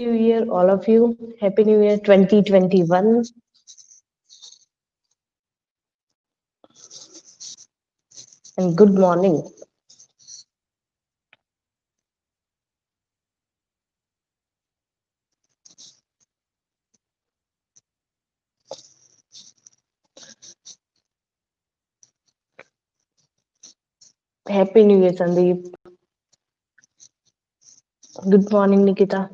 New Year, all of you. Happy New Year 2021. And good morning. Happy New Year, Sandeep. Good morning, Nikita.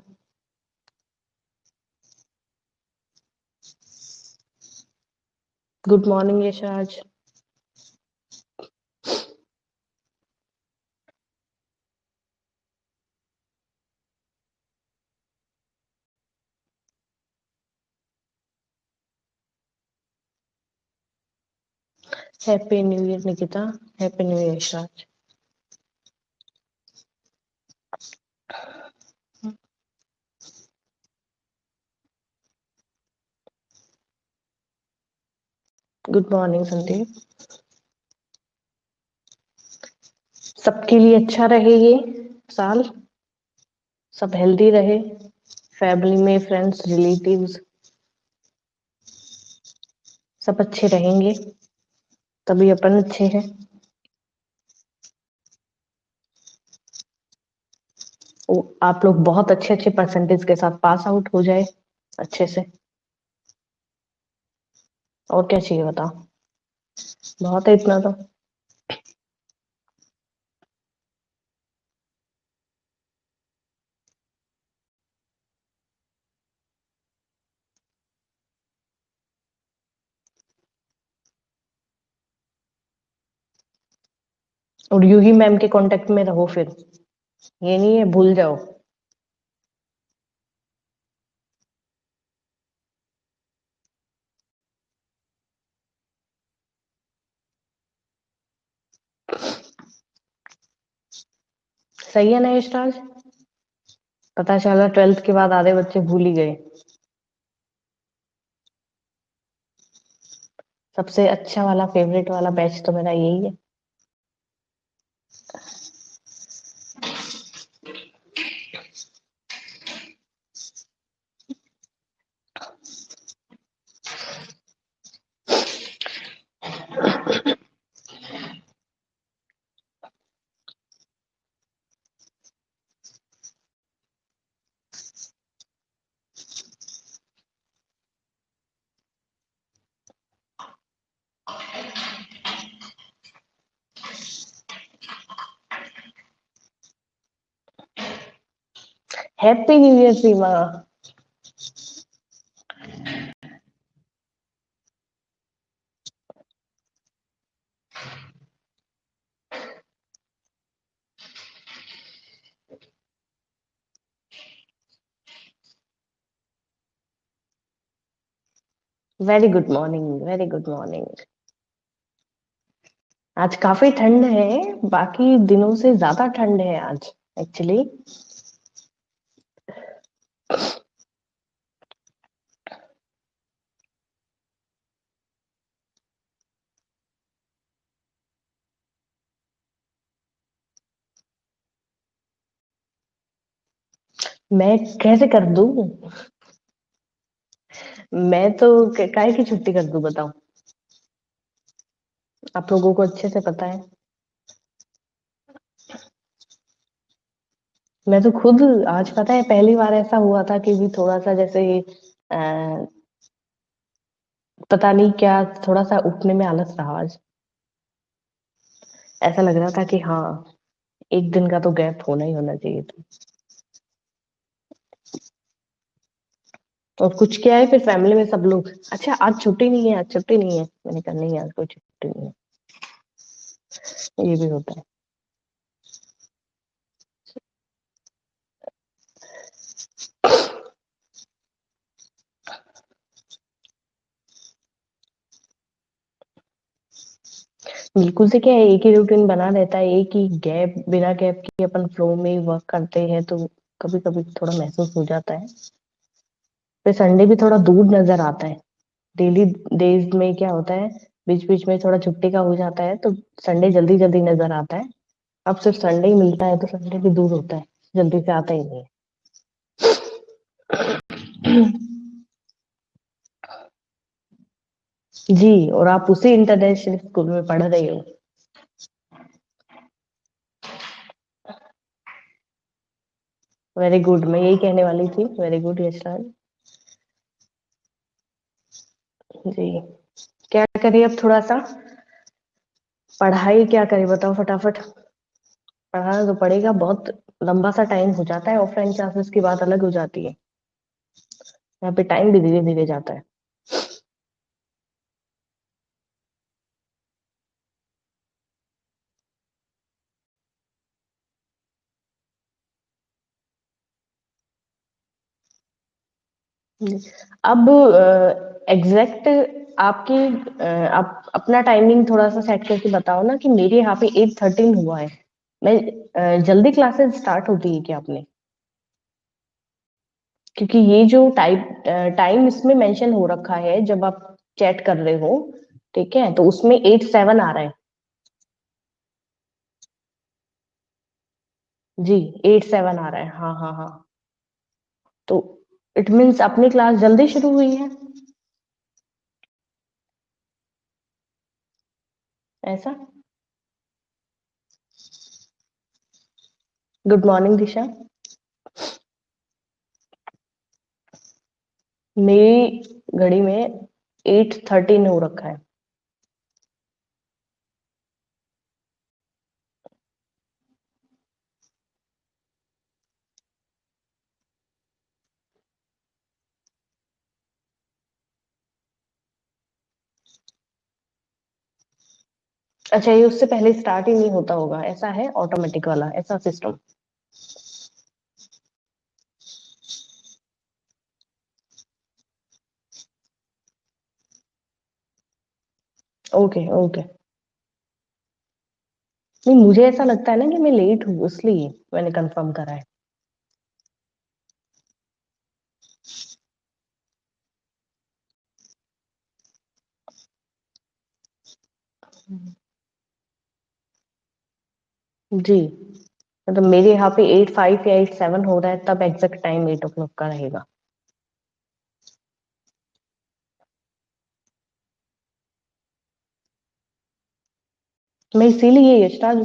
Good morning, Yashaj. Happy New Year, Nikita. Happy New Year, Yashaj. Good morning, Sandeep. सबके लिए अच्छा रहे ये साल. सब healthy रहे. Family में friends, relatives सब अच्छे रहेंगे. तभी अपन अच्छे हैं. आप लोग बहुत अच्छे अच्छे परसेंटेज के साथ पास आउट हो जाए अच्छे से. और क्या चाहिए बताओ. बहुत है इतना तो. और यूही मैम के कांटेक्ट में रहो फिर. ये नहीं है भूल जाओ. सही है ना यशराज. पता चला 12th के बाद आधे बच्चे भूल ही गए. सबसे अच्छा वाला फेवरेट वाला बैच तो मेरा यही है. Happy new year Seema. Very good morning. Very good morning. आज काफी ठंड है. बाकी दिनों से ज्यादा ठंड है आज एक्चुअली. मैं कैसे कर दूं. मैं तो काहे की छुट्टी कर दूं बताओ. आप लोगों को अच्छे से पता है. मैं तो खुद आज पता है पहली बार ऐसा हुआ था कि भी थोड़ा सा जैसे पता नहीं क्या थोड़ा सा उठने में आलस रहा आज. ऐसा लग रहा था कि हाँ एक दिन का तो गैप होना ही होना चाहिए था. और कुछ क्या है फिर फैमिली में सब लोग अच्छा आज छुट्टी नहीं है. आज छुट्टी नहीं है. मैंने कहा नहीं आज कोई छुट्टी नहीं है. ये भी होता है. बिल्कुल से क्या है एक ही रूटीन बना रहता है. एक ही गैप बिना गैप के अपन फ्लो में वर्क करते हैं तो कभी कभी थोड़ा महसूस हो जाता है. फिर संडे भी थोड़ा दूर नजर आता है. डेली डेज में क्या होता है बीच बीच में थोड़ा छुट्टी का हो जाता है तो संडे जल्दी जल्दी नजर आता है. अब सिर्फ संडे ही मिलता है तो संडे भी दूर होता है. जल्दी से आता ही नहीं है. जी, और आप उसी इंटरनेशनल स्कूल में पढ़ रही हो। वेरी गुड, मैं यही कहने वाली थी। वेरी गुड यशराज जी। क्या करें अब, थोड़ा सा पढ़ाई क्या करें बताओ फटाफट। पढ़ाना तो पड़ेगा, बहुत लंबा सा टाइम हो जाता है। ऑफलाइन क्लासेस की बात अलग हो जाती है, यहाँ पे टाइम भी धीरे धीरे जाता है। अब एग्जैक्ट आपकी आप अपना टाइमिंग थोड़ा सा सेट करके बताओ ना, कि मेरे यहाँ पे 8:13 हुआ है। मैं जल्दी क्लासेस स्टार्ट होती है क्या आपने? क्योंकि ये जो टाइम इसमें मेंशन हो रखा है जब आप चैट कर रहे हो, ठीक है, तो उसमें 8:07 आ रहा है। जी, 8:07 आ रहा है, हाँ हाँ हाँ। तो इट मीन्स अपनी क्लास जल्दी शुरू हुई है, ऐसा। गुड मॉर्निंग दिशा। मेरी घड़ी में 8:13 हो रखा है। अच्छा, ये उससे पहले स्टार्ट ही नहीं होता होगा, ऐसा है ऑटोमेटिक वाला ऐसा सिस्टम। Okay okay. नहीं, मुझे ऐसा लगता है ना कि मैं लेट हूँ, इसलिए मैंने कंफर्म करा है। जी, मतलब मेरे यहाँ पे 8:05 या 8:07 हो रहा है, तब एग्जैक्ट टाइम 8 o'clock का रहेगा। मैं इसीलिए यशराज,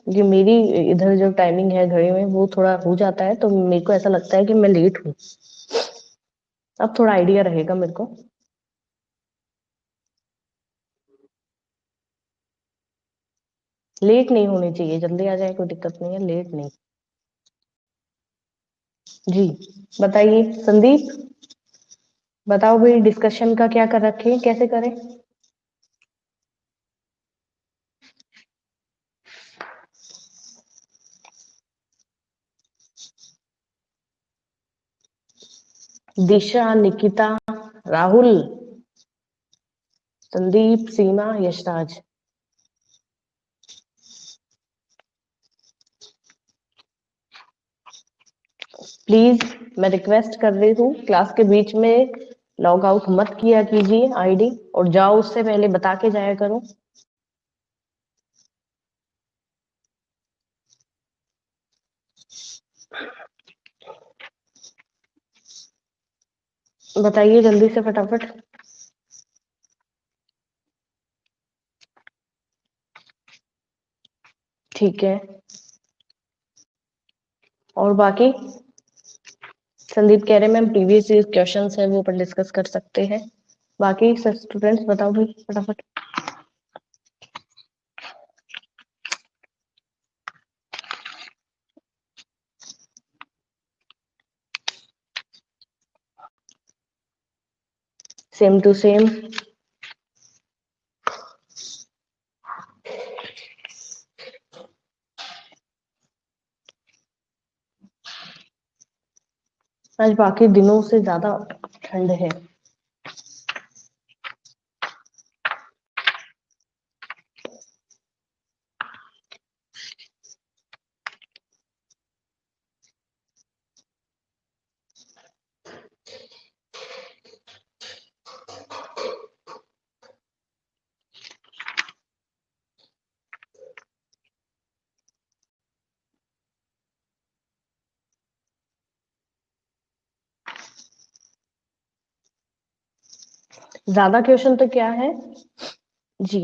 ये मेरी इधर जो टाइमिंग है घड़ी में वो थोड़ा हो जाता है, तो मेरे को ऐसा लगता है कि मैं लेट हूँ। अब थोड़ा आइडिया रहेगा मेरे को। लेट नहीं होनी चाहिए, जल्दी आ जाए कोई दिक्कत नहीं है, लेट नहीं। जी, बताइए संदीप। बताओ भाई, डिस्कशन का क्या कर रखे हैं, कैसे करें? दिशा, निकिता, राहुल, संदीप, सीमा, यशराज। प्लीज, मैं रिक्वेस्ट कर रही हूँ, क्लास के बीच में लॉग आउट मत किया कीजिए आईडी, और जाओ उससे पहले बता के जाया करो। बताइए जल्दी से फटाफट। ठीक है, और बाकी संदीप कह रहे मैम प्रीवियस क्वेश्चंस है वो पर डिस्कस कर सकते हैं। बाकी सब स्टूडेंट्स बताओ भाई फटाफट। Same to same. आज बाकी दिनों से ज्यादा ठंड है। ज्यादा क्वेश्चन तो क्या है जी,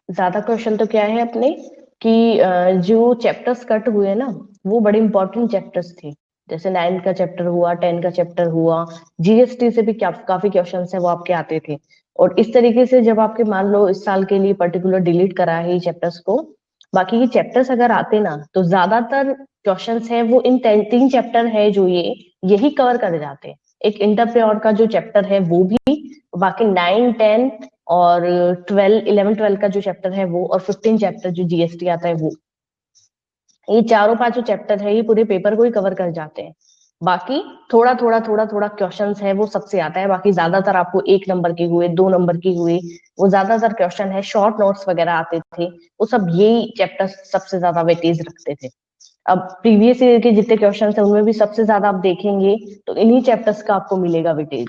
ज्यादा क्वेश्चन तो क्या है अपने कि जो चैप्टर्स कट हुए ना वो बड़े इंपॉर्टेंट चैप्टर्स थे। जैसे 9 का चैप्टर हुआ, 10 का चैप्टर हुआ, जीएसटी से भी काफी क्वेश्चन है वो आपके आते थे। और इस तरीके से जब आपके मान लो इस साल के लिए पर्टिकुलर डिलीट करा है चैप्टर्स को, बाकी के चैप्टर्स अगर आते ना तो ज्यादातर क्वेश्चंस है वो इन 3 चैप्टर है जो यही कवर कर जाते हैं। एक इंटरप्रेन्योर का जो चैप्टर है वो भी, बाकी 9, 10 और 11, 12 का जो चैप्टर है वो, और 15 चैप्टर जो जीएसटी आता है वो, ये चारों पांचों चैप्टर है ये पूरे पेपर को ही कवर कर जाते हैं। बाकी थोड़ा थोड़ा क्वेश्चंस है वो सबसे आता है, बाकी ज्यादातर आपको 1 नंबर के हुए, 2 नंबर के हुए, वो ज्यादातर क्वेश्चन है, शॉर्ट नोट्स वगैरह आते थे, वो सब यही चैप्टर सबसे ज्यादा वेटेज रखते थे। अब प्रीवियस ईयर के जितने क्वेश्चन है उनमें भी सबसे ज्यादा आप देखेंगे तो इन्हीं चैप्टर्स का आपको मिलेगा वेटेज।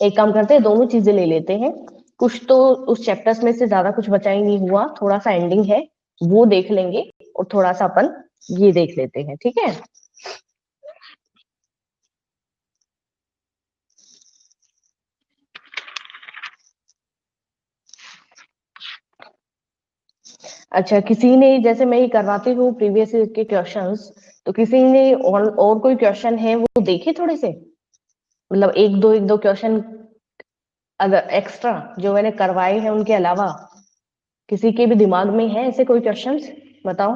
एक काम करते हैं, दोनों चीजें ले लेते हैं। कुछ तो उस चैप्टर्स में से ज्यादा कुछ बचा ही नहीं हुआ, थोड़ा सा एंडिंग है वो देख लेंगे, और थोड़ा सा अपन ये देख लेते हैं, ठीक है। अच्छा, किसी ने, जैसे मैं ये करवाती हूँ प्रीवियस ईयर के क्वेश्चंस, तो किसी ने और कोई क्वेश्चन है वो देखे थोड़े से, मतलब एक दो क्वेश्चन अगर एक्स्ट्रा जो मैंने करवाए हैं उनके अलावा, किसी के भी दिमाग में है ऐसे कोई क्वेश्चंस, बताओ।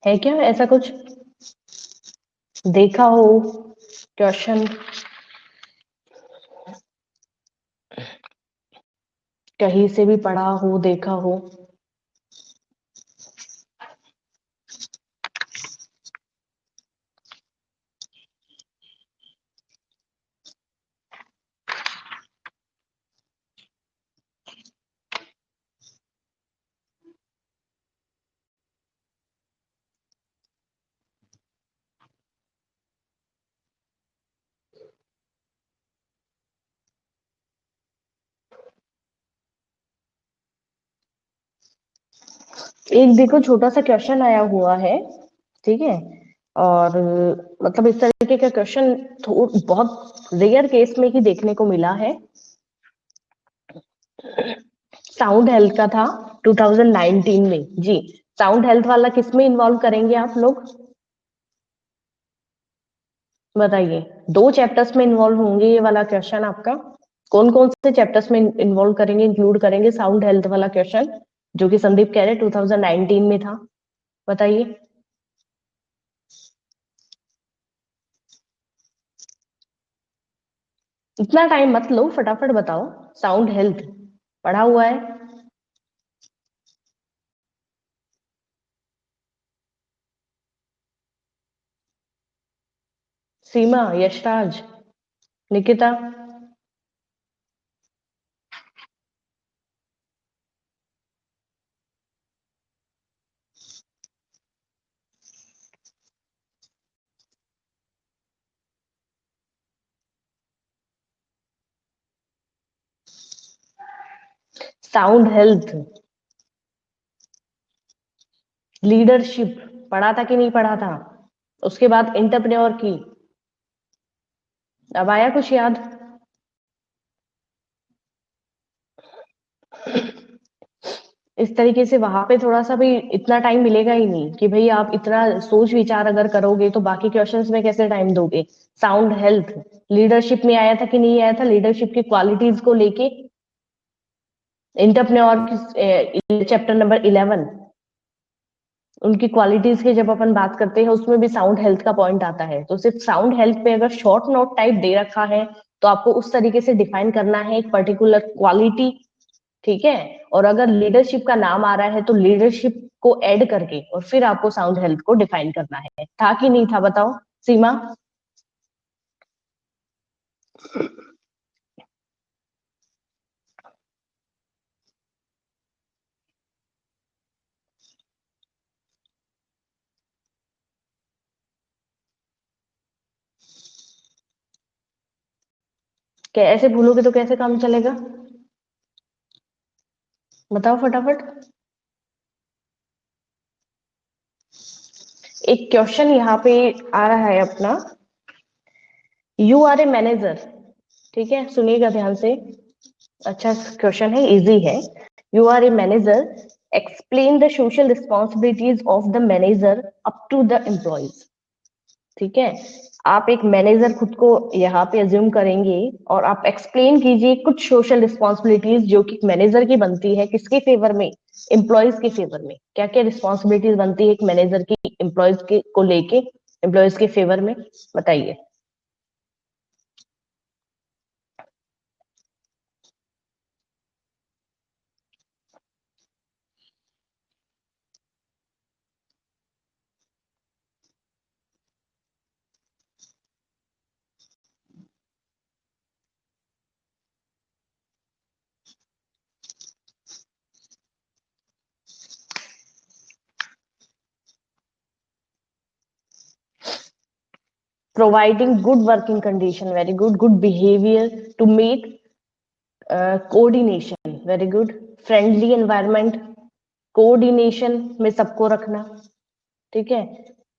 है क्या ऐसा कुछ देखा हो क्वेश्चन, कहीं से भी पढ़ा हो, देखा हो? एक देखो छोटा सा क्वेश्चन आया हुआ है, ठीक है, और मतलब इस तरीके का क्वेश्चन बहुत रेयर केस में ही देखने को मिला है। साउंड हेल्थ का था 2019 में जी। साउंड हेल्थ वाला किस में इन्वॉल्व करेंगे आप लोग, बताइए। 2 चैप्टर्स में इन्वॉल्व होंगे ये वाला क्वेश्चन आपका। कौन कौन से चैप्टर्स में इन्वॉल्व करेंगे, इंक्लूड करेंगे साउंड हेल्थ वाला क्वेश्चन, जो कि संदीप कह रहे 2019 में था, बताइए। इतना टाइम मत लो, फटाफट बताओ। साउंड हेल्थ पढ़ा हुआ है? Seema, Yashraj, Nikita. Sound health, leadership पढ़ा था कि नहीं पढ़ा था? उसके बाद एंटरप्रेन्योर की, अब आया कुछ याद? इस तरीके से वहां पे थोड़ा सा भी इतना टाइम मिलेगा ही नहीं कि भाई आप इतना सोच विचार अगर करोगे तो बाकी क्वेश्चंस में कैसे टाइम दोगे। साउंड हेल्थ, लीडरशिप में आया था कि नहीं आया था, लीडरशिप की क्वालिटीज को लेके, एंटरप्रेन्योर चैप्टर नंबर 11, उनकी क्वालिटीज की जब अपन बात करते हैं उसमें भी साउंड हेल्थ का पॉइंट आता है। तो सिर्फ साउंड हेल्थ पे अगर शॉर्ट नोट टाइप दे रखा है तो आपको उस तरीके से डिफाइन करना है एक पर्टिकुलर क्वालिटी, ठीक है। और अगर लीडरशिप का नाम आ रहा है तो लीडरशिप को ऐड करके और फिर आपको साउंड हेल्थ को डिफाइन करना है। था कि नहीं था, बताओ सीमा। क्या ऐसे भूलोगे तो कैसे काम चलेगा? बताओ फटाफट। एक क्वेश्चन यहाँ पे आ रहा है अपना, यू आर ए मैनेजर, ठीक है, सुनिएगा ध्यान से। अच्छा क्वेश्चन है, इजी है। You are a manager, explain the social responsibilities of the manager up to the employees. ठीक है, आप एक मैनेजर खुद को यहाँ पे अज्यूम करेंगे और आप एक्सप्लेन कीजिए कुछ सोशल रिस्पॉन्सिबिलिटीज जो कि मैनेजर की बनती है, किसके फेवर में? एम्प्लॉयज के फेवर में। क्या क्या रिस्पॉन्सिबिलिटीज बनती है एक मैनेजर की एम्प्लॉयज के को लेके, एम्प्लॉयज के फेवर में? बताइए। Providing good working condition, very good. Good behavior to make coordination, very good. Friendly environment, coordination में सबको रखना। ठीक है,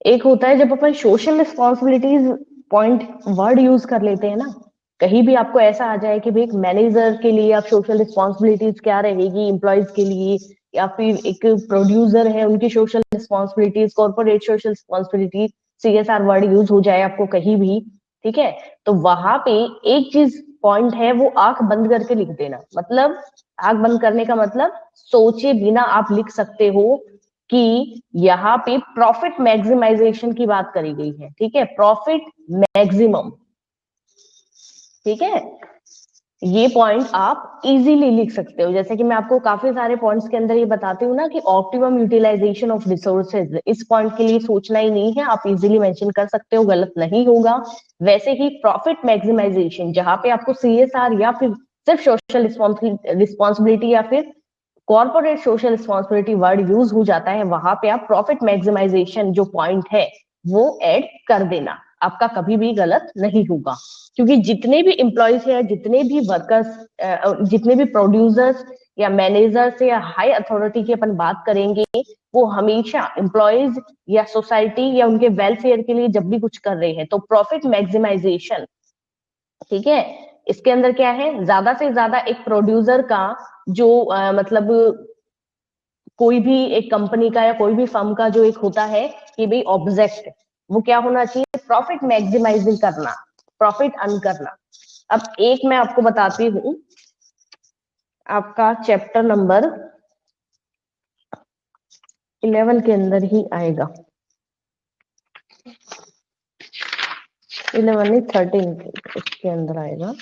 एक होता है जब अपन social responsibilities point word use कर लेते हैं ना, कहीं भी आपको ऐसा आ जाए कि भाई एक मैनेजर के लिए आप सोशल रिस्पॉन्सिबिलिटीज क्या रहेगी एम्प्लॉयज के लिए, या फिर एक प्रोड्यूसर है उनकी social responsibilities, corporate social responsibilities, CSR word use हो जाए आपको कहीं भी, ठीक है, तो वहां पे एक चीज पॉइंट है, वो आंख बंद करके लिख देना। मतलब आंख बंद करने का मतलब सोचे बिना आप लिख सकते हो कि यहाँ पे प्रॉफिट मैक्सिमाइजेशन की बात करी गई है। ठीक है, प्रॉफिट मैक्सिमम। ठीक है, ये पॉइंट आप इजीली लिख सकते हो। जैसे कि मैं आपको काफी सारे पॉइंट्स के अंदर ये बताती हूँ ना कि ऑप्टिमम यूटिलाइजेशन ऑफ रिसोर्सेज, इस पॉइंट के लिए सोचना ही नहीं है, आप इजीली मेंशन कर सकते हो, गलत नहीं होगा। वैसे ही प्रॉफिट मैक्सिमाइजेशन, जहां पे आपको सीएसआर या फिर सिर्फ सोशल रिस्पॉन्सिबिलिटी या फिर corporate social responsibility word use हो जाता है, वहां पे आप प्रॉफिट मैक्सिमाइजेशन जो पॉइंट है वो ऐड कर देना, आपका कभी भी गलत नहीं होगा। क्योंकि जितने भी एम्प्लॉयज है, जितने भी वर्कर्स, जितने भी प्रोड्यूसर्स या मैनेजर्स या हाई अथॉरिटी की अपन बात करेंगे, वो हमेशा एम्प्लॉयज या सोसाइटी या उनके वेलफेयर के लिए जब भी कुछ कर रहे हैं तो प्रॉफिट मैक्सिमाइजेशन। ठीक है, इसके अंदर क्या है, ज्यादा से ज्यादा एक प्रोड्यूसर का जो मतलब कोई भी एक कंपनी का या कोई भी फर्म का जो एक होता है कि भाई ऑब्जेक्ट, वो क्या होना चाहिए? प्रॉफिट मैक्सिमाइजिंग करना, प्रॉफिट अर्न करना। अब एक मैं आपको बताती हूँ, आपका चैप्टर नंबर 11 के अंदर ही आएगा, 11 नहीं 13 उसके अंदर आएगा,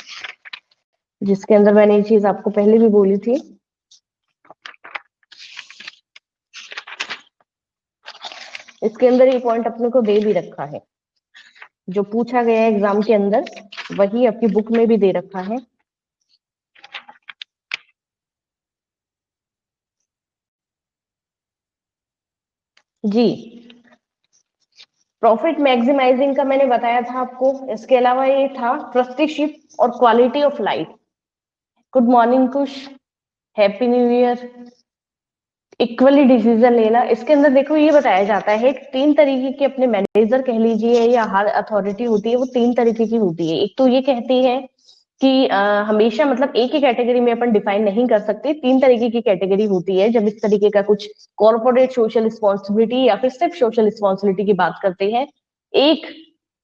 जिसके अंदर मैंने ये चीज आपको पहले भी बोली थी। इसके अंदर ये पॉइंट अपने को दे भी रखा है, जो पूछा गया है एग्जाम के अंदर वही आपकी बुक में भी दे रखा है। जी, प्रॉफिट मैक्सिमाइजिंग का मैंने बताया था आपको। इसके अलावा ये था ट्रस्टीशिप और quality of life. Good morning Kush, happy new year. Equally decision लेना, इसके अंदर देखो ये बताया जाता है तीन तरीके के अपने मैनेजर कह लीजिए या हर अथॉरिटी होती है, वो तीन तरीके की होती है। एक तो ये कहती है कि हमेशा मतलब एक ही कैटेगरी में अपन डिफाइन नहीं कर सकते, तीन तरीके की कैटेगरी होती है जब इस तरीके का कुछ कॉर्पोरेट सोशल रिस्पॉन्सिबिलिटी या फिर सिर्फ सोशल रिस्पॉन्सिबिलिटी की बात करते हैं। एक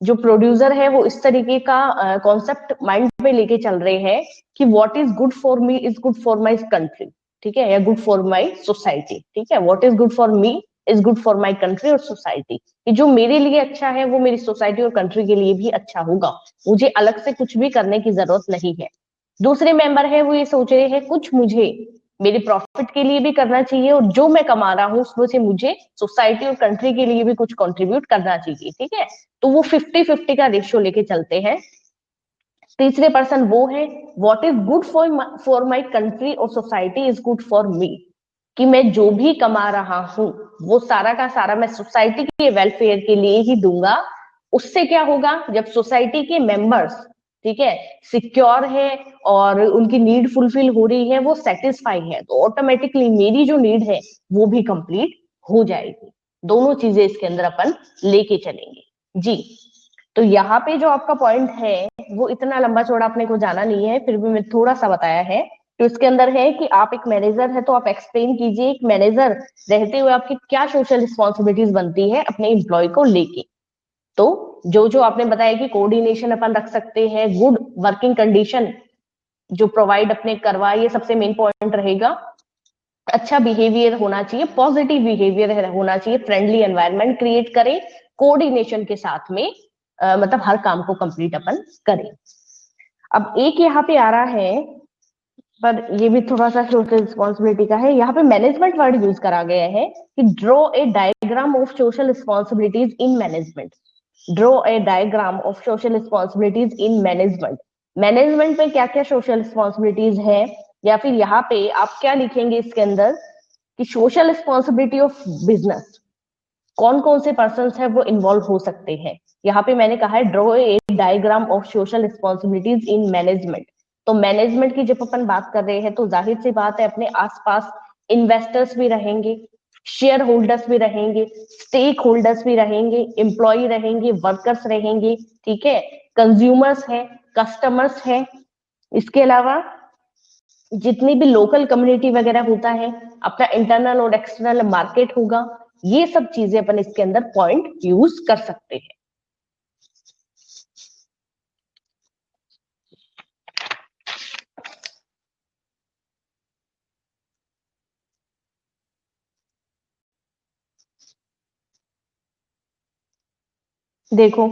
जो प्रोड्यूसर है वो इस तरीके का कॉन्सेप्ट माइंड में लेके चल रहे हैं कि what is good for me is good for my country, ठीक है, या गुड फॉर माई सोसाइटी। ठीक है, what is good for me is good for my country और सोसाइटी, कि जो मेरे लिए अच्छा है वो मेरी सोसाइटी और कंट्री के लिए भी अच्छा होगा, मुझे अलग से कुछ भी करने की जरूरत नहीं है। दूसरे मेंबर है वो ये सोच रहे हैं कुछ मुझे मेरे प्रॉफिट के लिए भी करना चाहिए और जो मैं कमा रहा हूँ उसमें से मुझे सोसाइटी और कंट्री के लिए भी कुछ कंट्रीब्यूट करना चाहिए। ठीक है, तो वो 50-50 का रेशियो लेके चलते हैं। तीसरे पर्सन वो है what is good for my country और society is good for me, कि मैं जो भी कमा रहा हूं वो सारा का सारा मैं सोसाइटी के वेलफेयर के लिए ही दूंगा। उससे क्या होगा, जब सोसाइटी के मेंबर्स, ठीक है, सिक्योर है और उनकी नीड फुलफिल हो रही है, वो सेटिस्फाई है, तो ऑटोमेटिकली मेरी जो नीड है वो भी कंप्लीट हो जाएगी। दोनों चीजें इसके अंदर अपन लेके चलेंगे जी। तो यहाँ पे जो आपका पॉइंट है वो इतना लंबा चौड़ा अपने को जाना नहीं है, फिर भी मैं थोड़ा सा बताया है। तो इसके अंदर है कि आप एक मैनेजर है, तो आप एक्सप्लेन कीजिए एक मैनेजर रहते हुए आपकी क्या सोशल रिस्पॉन्सिबिलिटीज बनती है अपने एम्प्लॉय को लेके। तो जो जो आपने बताया कि कोऑर्डिनेशन अपन रख सकते हैं, गुड वर्किंग कंडीशन जो प्रोवाइड अपने करवाए, ये सबसे मेन पॉइंट रहेगा। अच्छा बिहेवियर होना चाहिए, पॉजिटिव बिहेवियर होना चाहिए, फ्रेंडली एनवायरनमेंट क्रिएट करें, कोऑर्डिनेशन के साथ में मतलब हर काम को कंप्लीट अपन करें। अब एक यहाँ पे आ रहा है, पर ये भी थोड़ा सा सोशल रिस्पॉन्सिबिलिटी का है, यहाँ पे मैनेजमेंट वर्ड यूज करा गया है कि draw a diagram of social responsibilities in management. Draw a diagram of social responsibilities in management. Management में क्या क्या सोशल रिस्पॉन्सिबिलिटीज है, या फिर यहाँ पे आप क्या लिखेंगे इसके अंदर कि सोशल रिस्पॉन्सिबिलिटी ऑफ बिजनेस, कौन कौन से पर्सन है वो इन्वॉल्व हो सकते हैं। यहाँ पे मैंने कहा है draw a diagram of social responsibilities in management. तो मैनेजमेंट की जब अपन बात कर रहे हैं तो जाहिर सी बात है अपने आसपास इन्वेस्टर्स भी रहेंगे, शेयर होल्डर्स भी रहेंगे, स्टेक होल्डर्स भी रहेंगे, एम्प्लॉय रहेंगे, वर्कर्स रहेंगे, ठीक है, कंज्यूमर्स है, कस्टमर्स है, इसके अलावा जितनी भी लोकल कम्युनिटी वगैरह होता है, अपना इंटरनल और एक्सटर्नल मार्केट होगा, ये सब चीजें अपन इसके अंदर पॉइंट यूज कर सकते हैं। देखो,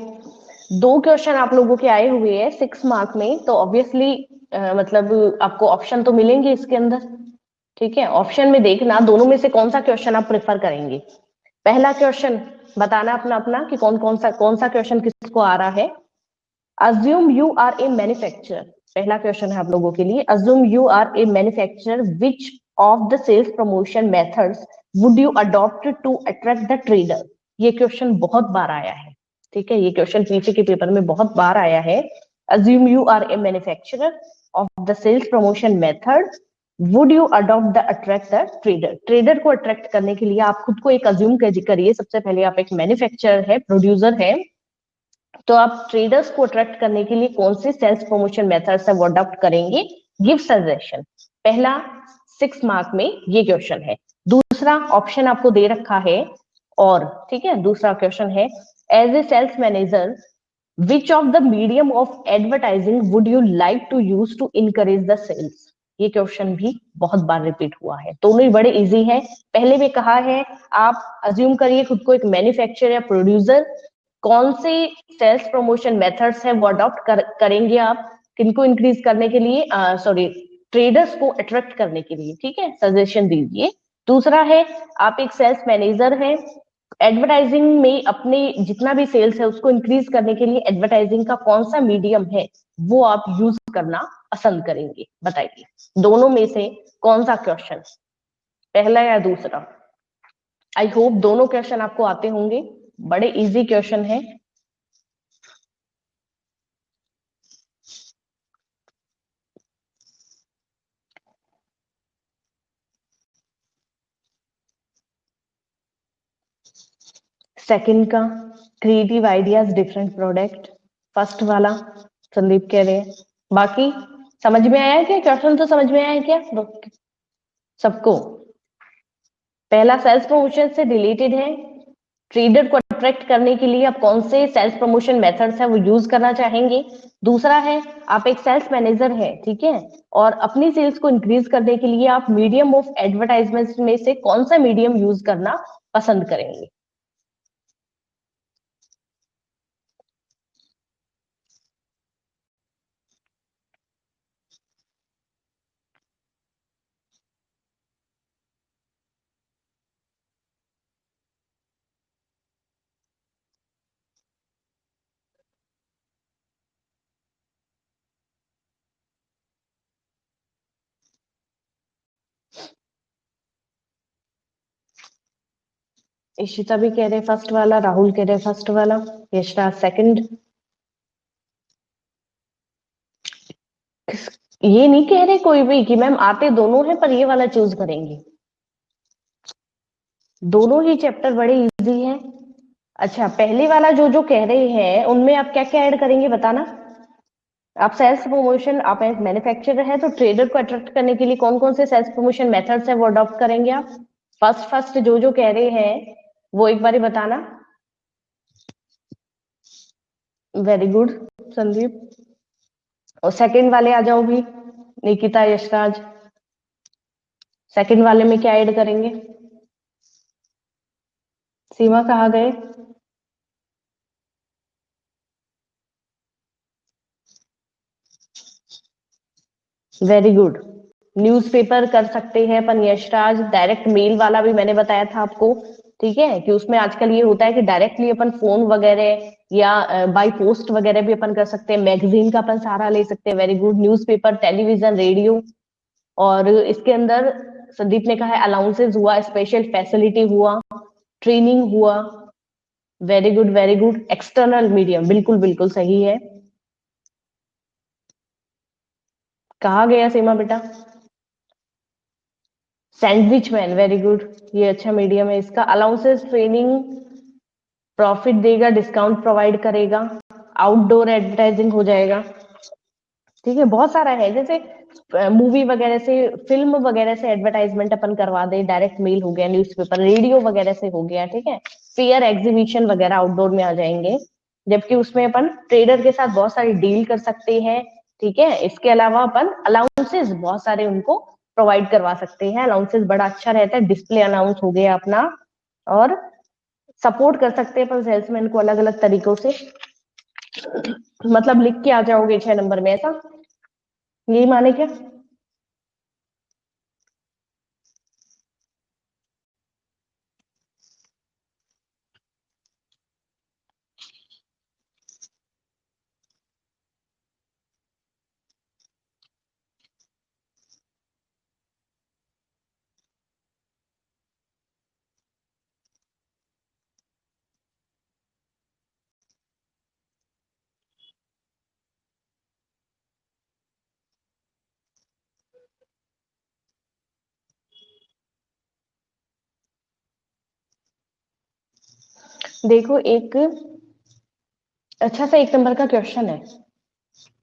दो क्वेश्चन आप लोगों के आए हुए हैं 6 मार्क में, तो ऑब्वियसली मतलब आपको ऑप्शन तो मिलेंगे इसके अंदर, ठीक है। ऑप्शन में देखना दोनों में से कौन सा क्वेश्चन आप प्रेफर करेंगे। पहला क्वेश्चन बताना अपना अपना कि कौन सा क्वेश्चन किसको आ रहा है। Assume you are a manufacturer, पहला क्वेश्चन है आप लोगों के लिए। Assume you are a manufacturer, which of the sales promotion methods would you adopt to attract the trader. ये क्वेश्चन बहुत बार आया है, ठीक है, ये क्वेश्चन पीछे के पेपर में बहुत बार आया है। Assume you are a manufacturer of the sales promotion method, would you adopt the attract the trader. Trader को अट्रैक्ट करने के लिए आप खुद को एक अज्यूम करिए, सबसे पहले आप एक मैन्युफैक्चरर है, प्रोड्यूसर है, तो आप ट्रेडर्स को अट्रैक्ट करने के लिए कौन से सेल्स प्रमोशन मेथड्स है वो अडॉप्ट करेंगे, गिव सजेशन। पहला 6 मार्क में ये क्वेश्चन है। दूसरा ऑप्शन आपको दे रखा है, और ठीक है, दूसरा क्वेश्चन है as a sales manager which of the medium of advertising would you like to use to encourage the sales. ये क्वेश्चन भी बहुत बार रिपीट हुआ है, दोनों ही बड़े इजी है। पहले भी कहा है, आप अज्यूम करिए खुद को एक मैन्युफैक्चरर या प्रोड्यूसर, कौन से सेल्स प्रमोशन मेथड्स है वो अडॉप्ट करेंगे आप किनको इंक्रीज करने के लिए, सॉरी ट्रेडर्स को अट्रैक्ट करने के लिए, ठीक है, सजेशन दीजिए। दूसरा है आप एक सेल्स मैनेजर हैं, एडवर्टाइजिंग में अपने जितना भी सेल्स है उसको इंक्रीज करने के लिए एडवर्टाइजिंग का कौन सा मीडियम है वो आप यूज करना पसंद करेंगे, बताइए दोनों में से कौन सा क्वेश्चन, पहला या दूसरा। आई होप दोनों क्वेश्चन आपको आते होंगे, बड़े इजी क्वेश्चन है। सेकंड का creative ideas different product, first वाला संदीप कह रहे हैं। बाकी समझ में आया क्या क्वेश्चन, तो समझ में आया क्या सबको। पहला सेल्स प्रमोशन से रिलेटेड है, ट्रेडर को अट्रैक्ट करने के लिए आप कौन से सेल्स प्रमोशन मेथड्स है वो यूज करना चाहेंगे। दूसरा है आप एक सेल्स मैनेजर है, ठीक है, और अपनी सेल्स को इंक्रीज करने के लिए आप मीडियम ऑफ एडवर्टाइजमेंट में से कौन सा मीडियम यूज करना पसंद करेंगे। इशिता भी कह रहे फर्स्ट वाला, राहुल कह रहे फर्स्ट वाला, यशराज सेकंड। ये नहीं कह रहे कोई भी कि मैम आते दोनों हैं पर ये वाला चूज करेंगे, दोनों ही चैप्टर बड़े इजी हैं। अच्छा, पहले वाला जो जो कह रहे हैं उनमें आप क्या क्या ऐड करेंगे बताना। आप सेल्स प्रमोशन, आप मैन्युफैक्चरर है तो ट्रेडर को अट्रैक्ट करने के लिए कौन कौन से सेल्स प्रमोशन मेथड्स है वो अडॉप्ट करेंगे आप। फर्स्ट फर्स्ट जो जो कह रहे हैं वो एक बार बताना। Very good Sandeep. और सेकंड वाले आ जाओ भी, निकिता यशराज, सेकंड वाले में क्या ऐड करेंगे। सीमा कहाँ गए। Very good. न्यूज़पेपर कर सकते हैं अपन यशराज, डायरेक्ट मेल वाला भी मैंने बताया था आपको, ठीक है, कि उसमें आजकल ये होता है कि डायरेक्टली अपन फोन वगैरह या बाय पोस्ट वगैरह भी अपन कर सकते हैं, मैगजीन का अपन सहारा ले सकते हैं। Very good. Newspaper, television, radio, और इसके अंदर संदीप ने कहा है अलाउंसेस हुआ, स्पेशल फैसिलिटी हुआ, ट्रेनिंग हुआ। Very good very good. External medium, बिल्कुल बिल्कुल सही है। कहा गया सीमा बेटा। Sandwich man, very good. ये अच्छा मीडियम है। इसका अलाउंसेस, ट्रेनिंग, प्रॉफिट देगा, डिस्काउंट प्रोवाइड करेगा, आउटडोर एडवर्टाइजिंग हो जाएगा। ठीक है, बहुत सारा है, जैसे मूवी वगैरह से, फिल्म वगैरह से एडवर्टाइजमेंट अपन करवा दे, डायरेक्ट मेल हो गया, न्यूज़पेपर, रेडियो वगैरह से हो गया, ठीक है। फेयर, एग्जीबिशन वगैरह आउटडोर में आ जाएंगे। जबकि उसमें अपन ट्रेडर के साथ बहुत सारी डील कर सकते हैं, ठीक है। इसके अलावा अपन अलाउंसेस बहुत सारे उनको प्रोवाइड करवा सकते हैं। अलाउंसेस बड़ा अच्छा रहता है, डिस्प्ले अलाउंस हो गया अपना, और सपोर्ट कर सकते हैं अपन सेल्समैन को अलग अलग तरीकों से। मतलब लिख के आ जाओगे 6 नंबर में, ऐसा यही माने क्या। देखो, एक अच्छा सा 1 नंबर का क्वेश्चन है,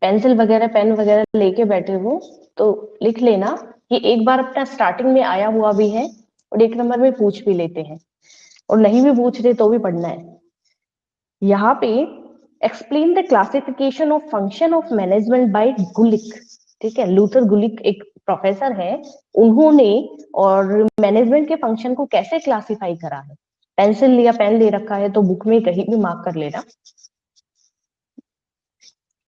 पेंसिल वगैरह पेन वगैरह लेके बैठे हो तो लिख लेना कि एक बार अपना स्टार्टिंग में आया हुआ भी है, और 1 नंबर में पूछ भी लेते हैं, और नहीं भी पूछ रहे तो भी पढ़ना है। यहाँ पे explain the classification of function of management by Gulick, ठीक है। लूथर गुलिक एक प्रोफेसर है, उन्होंने और मैनेजमेंट के फंक्शन को कैसे क्लासिफाई करा है। पेंसिल या पेन ले रखा है तो बुक में कहीं भी मार्क कर लेना।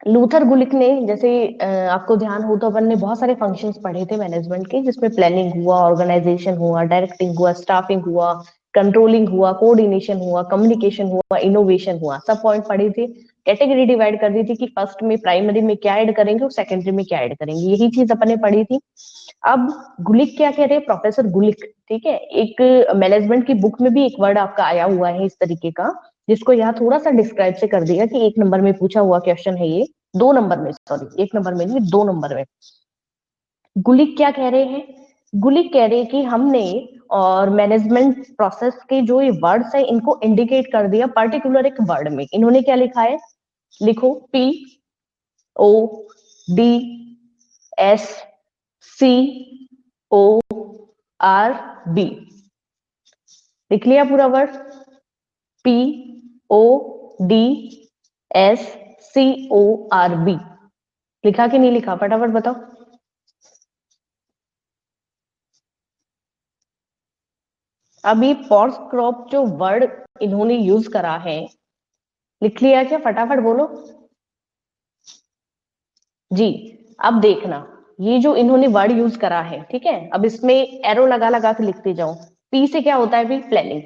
लूथर गुलिक ने, जैसे आपको ध्यान हो तो अपन ने बहुत सारे फंक्शंस पढ़े थे मैनेजमेंट के, जिसमें प्लानिंग हुआ, ऑर्गेनाइजेशन हुआ, डायरेक्टिंग हुआ, स्टाफिंग हुआ, कंट्रोलिंग हुआ, कोऑर्डिनेशन हुआ, कम्युनिकेशन हुआ, इनोवेशन हुआ, सब पॉइंट पढ़े थे। कैटेगरी डिवाइड कर दी थी कि फर्स्ट में प्राइमरी में क्या ऐड करेंगे और सेकेंडरी में क्या ऐड करेंगे, यही चीज अपन ने पढ़ी थी। अब गुलिक क्या कह रहे हैं, प्रोफेसर गुलिक, ठीक है। एक मैनेजमेंट की बुक में भी एक वर्ड आपका आया हुआ है इस तरीके का, जिसको यहाँ थोड़ा सा डिस्क्राइब से कर दिया कि 1 नंबर में पूछा हुआ क्वेश्चन है ये, 2 नंबर में, सॉरी 1 नंबर में नहीं, 2 नंबर में। गुलिक क्या कह रहे हैं, गुलिक कह रहे हैं कि हमने और मैनेजमेंट प्रोसेस के जो ये वर्ड्स है इनको इंडिकेट कर दिया पर्टिकुलर एक वर्ड में। इन्होंने क्या लिखा है, लिखो, PODS CORB, लिख लिया पूरा वर्ड, PODS CORB, लिखा कि नहीं लिखा, फटाफट बताओ। अभी पॉर्स क्रॉप जो वर्ड इन्होंने यूज करा है, लिख लिया क्या, फटाफट बोलो जी। अब देखना, ये जो इन्होंने वर्ड यूज करा है, ठीक है, अब इसमें एरो लगा लगा के लिखते जाओ। पी से क्या होता है भी, प्लानिंग।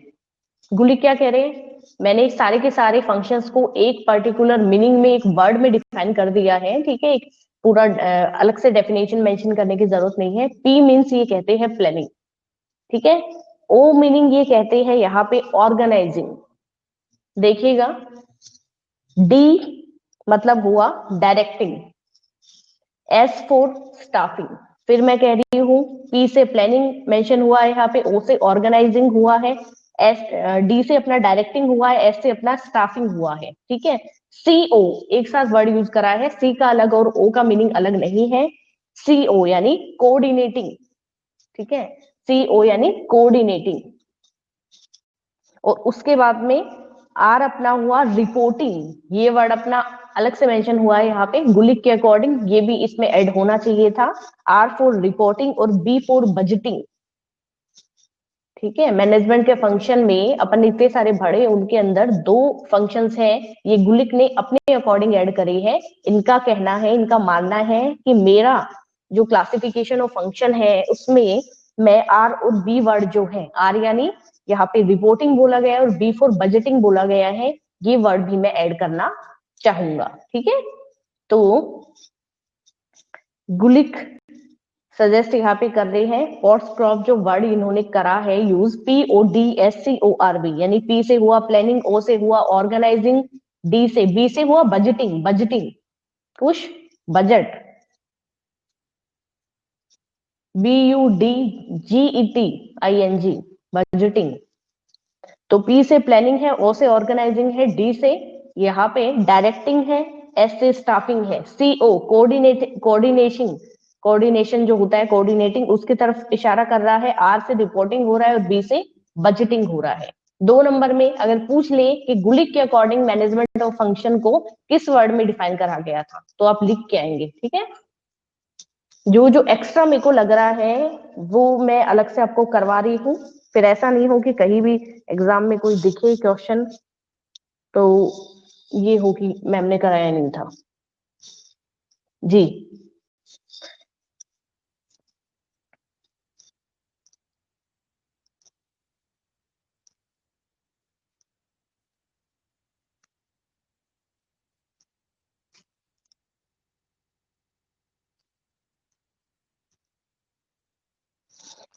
गुली क्या कह रहे हैं, मैंने सारे के सारे फंक्शंस को एक पर्टिकुलर मीनिंग में, एक वर्ड में डिफाइन कर दिया है, ठीक है। एक पूरा अलग से डेफिनेशन मेंशन करने की जरूरत नहीं है। पी मीन्स ये कहते हैं प्लानिंग, ठीक है। ओ मीनिंग ये कहते हैं यहाँ पे ऑर्गेनाइजिंग, देखिएगा। डी मतलब हुआ डायरेक्टिंग, एस फॉर स्टाफिंग। फिर मैं कह रही हूँ पी से प्लानिंग मेंशन हुआ है यहाँ पे, ओ से ऑर्गेनाइजिंग हुआ है, एस डी से अपना डायरेक्टिंग हुआ है, एस से अपना स्टाफिंग हुआ है। ठीक है, सीओ एक साथ वर्ड यूज करा है, सी का अलग और ओ का मीनिंग अलग नहीं है। सीओ यानी कोऑर्डिनेटिंग। ठीक है, सीओ यानी कोऑर्डिनेटिंग। और उसके बाद में आर अपना हुआ रिपोर्टिंग, ये वर्ड अपना अलग से मेंशन हुआ है यहाँ पे गुलिक के अकॉर्डिंग, ये भी इसमें ऐड होना चाहिए था। आर फॉर रिपोर्टिंग और बी फॉर बजटिंग। ठीक है, मैनेजमेंट के फंक्शन में अपन इतने सारे भरे, उनके अंदर दो फंक्शंस हैं, ये गुलिक ने अपने अकॉर्डिंग ऐड करे हैं। इनका कहना है, इनका मानना है कि मेरा जो क्लासिफिकेशन ऑफ फंक्शन है उसमें मैं आर और बी वर्ड जो है, आर यानी यहाँ पे रिपोर्टिंग बोला गया है और बी फॉर बजटिंग बोला गया है, ये वर्ड भी मैं ऐड करना चाहूंगा। ठीक है, तो गुलिक सजेस्ट यहाँ पे कर रहे हैं पॉट्स क्रॉप, जो वर्ड इन्होंने करा है यूज, PODSCORB, यानी पी से हुआ प्लानिंग, ओ से हुआ ऑर्गेनाइजिंग, बी से हुआ बजटिंग, बजटिंग कुछ बजट, BUDGETING बजटिंग। तो पी से प्लानिंग है, ओ से ऑर्गेनाइजिंग है, डी से यहाँ पे डायरेक्टिंग है, एस से स्टाफिंग है, CO कोऑर्डिनेशन, कोऑर्डिनेशन जो होता है कोऑर्डिनेटिंग, उसकी तरफ इशारा कर रहा है, आर से रिपोर्टिंग हो रहा है और बी से बजटिंग हो रहा है। 2 नंबर में अगर पूछ ले कि गुलिक के अकॉर्डिंग मैनेजमेंट ऑफ फंक्शन को किस वर्ड में डिफाइन करा गया था, तो आप लिख के आएंगे। ठीक है, जो जो एक्स्ट्रा मेरे को लग रहा है वो मैं अलग से आपको करवा रही हूँ, फिर ऐसा नहीं हो कि कहीं भी एग्जाम में कोई दिखे क्वेश्चन तो ये हो कि मैम ने कराया नहीं था। जी,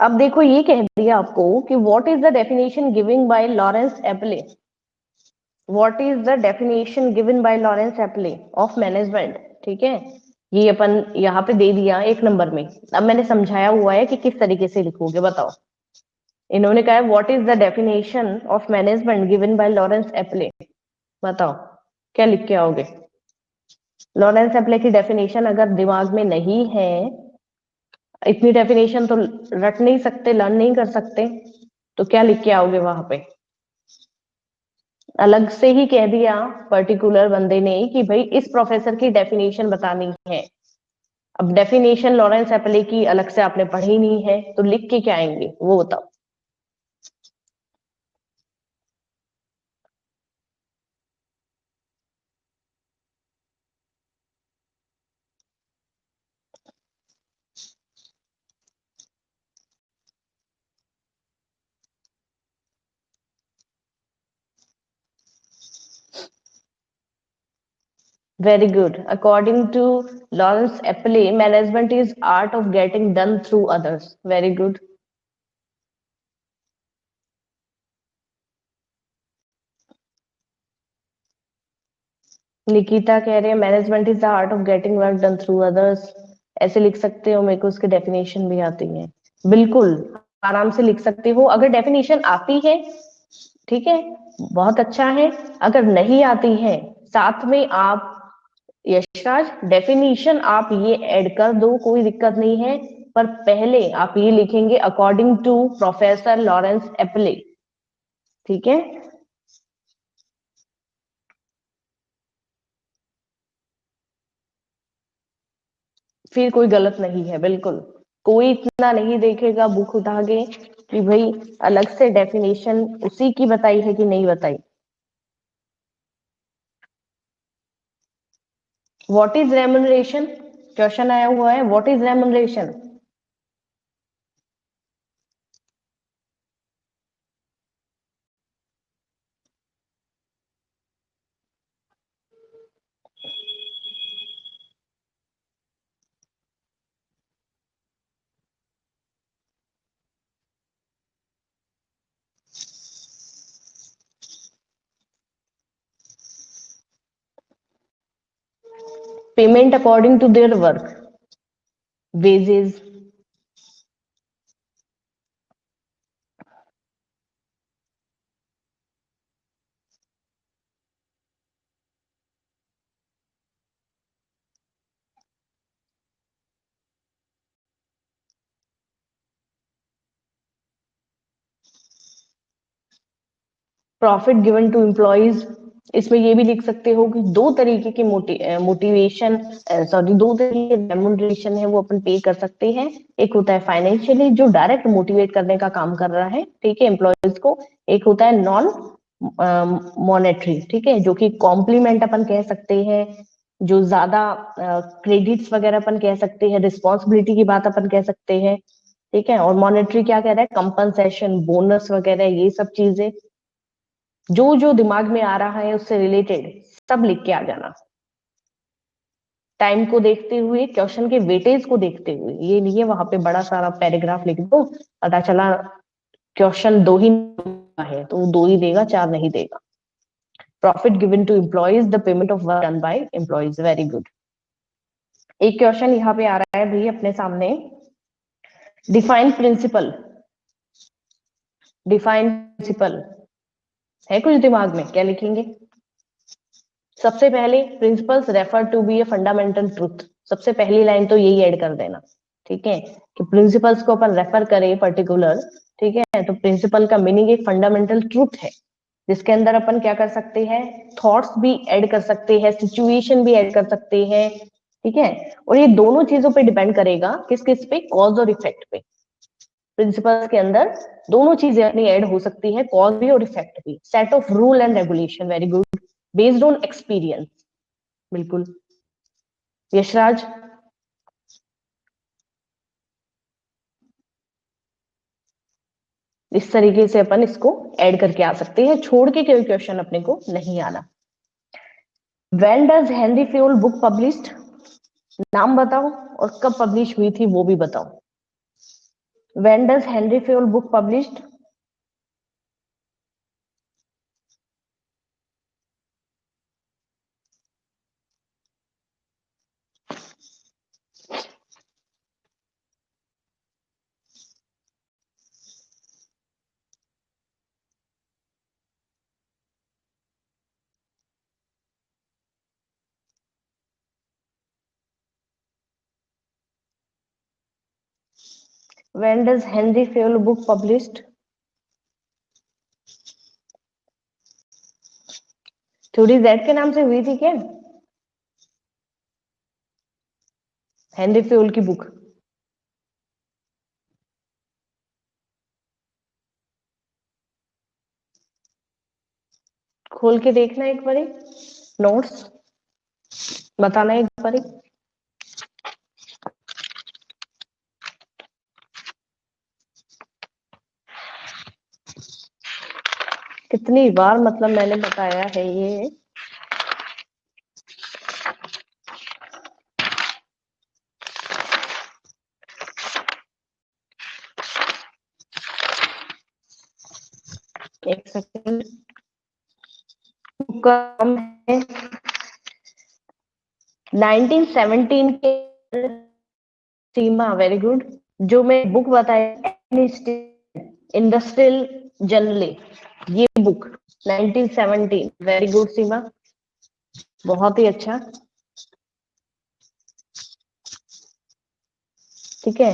अब देखो ये कह दिया आपको कि what is the definition given by Lawrence एप्ले, what is the definition given by Lawrence एप्ले of management. ठीक है, ये अपन यहाँ पे दे दिया 1 नंबर में। अब मैंने समझाया हुआ है कि किस तरीके से लिखोगे, बताओ। इन्होंने कहा है what is the definition of management given by Lawrence एप्ले, बताओ क्या लिख के आओगे। लॉरेंस एप्ले की डेफिनेशन अगर दिमाग में नहीं है, इतनी डेफिनेशन तो रट नहीं सकते, लर्न नहीं कर सकते, तो क्या लिख के आओगे वहां पे। अलग से ही कह दिया पर्टिकुलर बंदे ने कि भाई इस प्रोफेसर की डेफिनेशन बतानी है। अब डेफिनेशन लॉरेंस एप्ले की अलग से आपने पढ़ी नहीं है, तो लिख के क्या आएंगे वो बताओ। Very good. According to Lawrence Apple, management is art of getting done through others. Very good. Nikita कह रहे हैं management is the art of getting work done through others. ऐसे लिख सकते हो, मेरे को उसकी डेफिनेशन भी आती है। बिल्कुल आराम से लिख सकते हो, अगर डेफिनेशन आती है ठीक है, बहुत अच्छा है। अगर नहीं आती है, साथ में आप यशराज डेफिनेशन आप ये ऐड कर दो, कोई दिक्कत नहीं है, पर पहले आप ये लिखेंगे according to professor Lawrence Appley. ठीक है, फिर कोई गलत नहीं है, बिल्कुल कोई इतना नहीं देखेगा बुक उठा के कि भाई अलग से डेफिनेशन उसी की बताई है कि नहीं बताई। व्हाट इज रेमुनरेशन, क्वेश्चन आया हुआ है, what is remuneration. Payment according to their work. Wages, profit given to employees, इसमें ये भी लिख सकते हो कि दो तरीके की मोटिवेशन, सॉरी, दो तरीके की रेम्युनरेशन है वो अपन पे कर सकते हैं। एक होता है फाइनेंशियली, जो डायरेक्ट मोटिवेट करने का काम कर रहा है, ठीक है, एम्प्लॉयज को। एक होता है नॉन मॉनेटरी, ठीक है, जो कि कॉम्प्लीमेंट अपन कह सकते हैं, जो ज्यादा क्रेडिट्स वगैरह अपन कह सकते हैं, रिस्पॉन्सिबिलिटी की बात अपन कह सकते हैं, ठीक है। और मॉनेटरी क्या कह रहा है, कंपनसेशन, बोनस वगैरह, ये सब चीजें जो जो दिमाग में आ रहा है उससे रिलेटेड सब लिख के आ जाना। टाइम को देखते हुए, क्वेश्चन के वेटेज को देखते हुए, ये नहीं है वहां पे बड़ा सारा पैराग्राफ लिख दो, पता चला क्वेश्चन दो ही है तो वो दो ही देगा, चार नहीं देगा। Profit given to employees, the payment of work done by employees, very good. एक क्वेश्चन यहाँ पे आ रहा है भाई अपने सामने, डिफाइन प्रिंसिपल। डिफाइन प्रिंसिपल है कुछ दिमाग में, क्या लिखेंगे? सबसे पहले, principles refer to be a fundamental truth, सबसे पहली लाइन तो यही ऐड कर देना, ठीक है, कि प्रिंसिपल्स को अपन रेफर करें पर्टिकुलर, ठीक है, तो प्रिंसिपल का मीनिंग एक फंडामेंटल ट्रूथ है, जिसके अंदर अपन क्या कर सकते हैं, थॉट्स भी ऐड कर सकते हैं, सिचुएशन भी ऐड कर सकते हैं, ठीक है। और ये दोनों चीजों पे डिपेंड करेगा, किस किस पे, कॉज और इफेक्ट पे। प्रिंसिपल्स के अंदर दोनों चीजें अपनी ऐड हो सकती है, कॉज भी और इफेक्ट भी। Set of rule and regulation, very good, based on experience, बिल्कुल। यशराज, इस तरीके से अपन इसको ऐड करके आ सकते हैं, छोड़ के कोई क्वेश्चन अपने को नहीं आना। When does Henry fuel book published, नाम बताओ और कब पब्लिश हुई थी वो भी बताओ। When does Henry fuel book published? When does Henry fuel book published? Theory Z के नाम से हुई थी क्या हेनरी फ्यूल की बुक? खोल के देखना एक बारी, नोट्स बताना एक बारी। कितनी बार मतलब मैंने बताया है ये, एक सेकंड, बुक का नाम है 1917 के, सीमा, वेरी गुड। जो मैं बुक बताया, इंडस्ट्रियल जर्नल, ये बुक 1917, वेरी गुड सीमा, बहुत ही अच्छा, ठीक है।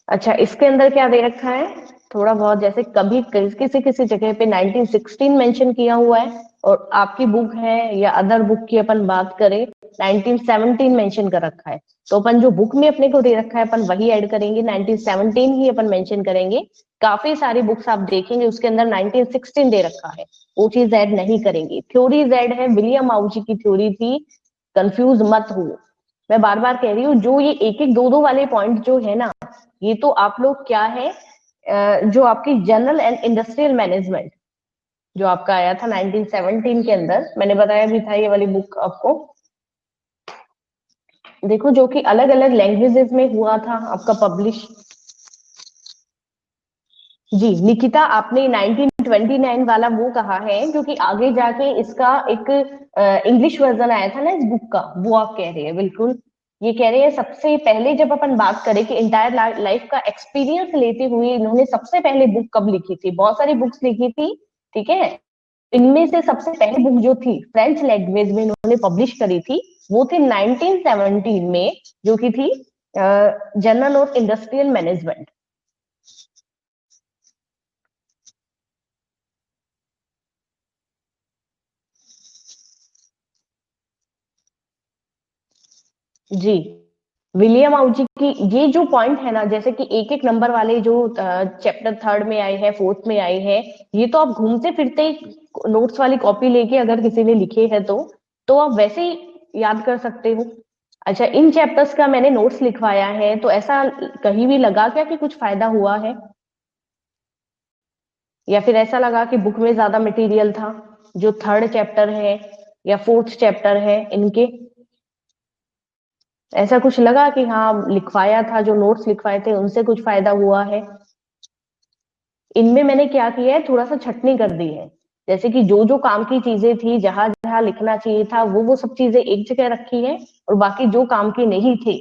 अच्छा, इसके अंदर क्या दे रखा है, थोड़ा बहुत, जैसे कभी किसी किसी जगह पे 1916 मेंशन किया हुआ है, और आपकी बुक है या अदर बुक की अपन बात करें 1917 मेंशन कर रखा है, तो अपन जो बुक में अपने को दे रखा है अपन वही ऐड करेंगे, 1917 ही अपन मेंशन करेंगे। काफी सारी बुक्स आप देखेंगे उसके अंदर 1916 दे रखा है, वो चीज ऐड नहीं करेंगे। थ्योरी जेड है, विलियम आउची की थ्योरी थी, कंफ्यूज मत हो। मैं बार बार कह रही हूँ, जो ये एक एक दो दो वाले पॉइंट जो है ना, ये तो आप लोग क्या है, जो आपकी जनरल एंड इंडस्ट्रियल मैनेजमेंट जो आपका आया था 1917 के अंदर, मैंने बताया भी था ये वाली बुक आपको, देखो, जो कि अलग अलग लैंग्वेजेस में हुआ था आपका पब्लिश। जी निकिता, आपने 1929 वाला वो कहा है, जो कि आगे जाके इसका एक इंग्लिश वर्जन आया था ना इस बुक का, वो आप कह रहे हैं, बिल्कुल। ये कह रहे हैं सबसे पहले जब अपन बात करें कि इंटायर लाइफ का एक्सपीरियंस लेते हुए इन्होंने सबसे पहले बुक कब लिखी थी, बहुत सारी बुक्स लिखी थी, ठीक है। इनमें से सबसे पहली बुक जो थी फ्रेंच लैंग्वेज में इन्होंने पब्लिश करी थी, वो थी 1917 में, जो की थी जर्नल ऑफ इंडस्ट्रियल मैनेजमेंट। जी, विलियम आउची की ये जो पॉइंट है ना, जैसे कि एक एक नंबर वाले जो चैप्टर थर्ड में आए हैं, फोर्थ में आए हैं, ये तो आप घूमते फिरते नोट्स वाली कॉपी लेके अगर किसी ने लिखे हैं तो आप वैसे ही याद कर सकते हो। अच्छा, इन चैप्टर्स का मैंने नोट्स लिखवाया है, तो ऐसा कहीं भी लगा क्या कि कुछ फायदा हुआ है, या फिर ऐसा लगा कि बुक में ज्यादा मटेरियल था, जो थर्ड चैप्टर है या फोर्थ चैप्टर है इनके, ऐसा कुछ लगा कि हाँ लिखवाया था, जो नोट्स लिखवाए थे उनसे कुछ फायदा हुआ है? इनमें मैंने क्या किया है, थोड़ा सा छटनी कर दी है। जैसे कि जो जो काम की चीजें थी, जहां जहां लिखना चाहिए था, वो सब चीजें एक जगह रखी है, और बाकी जो काम की नहीं थी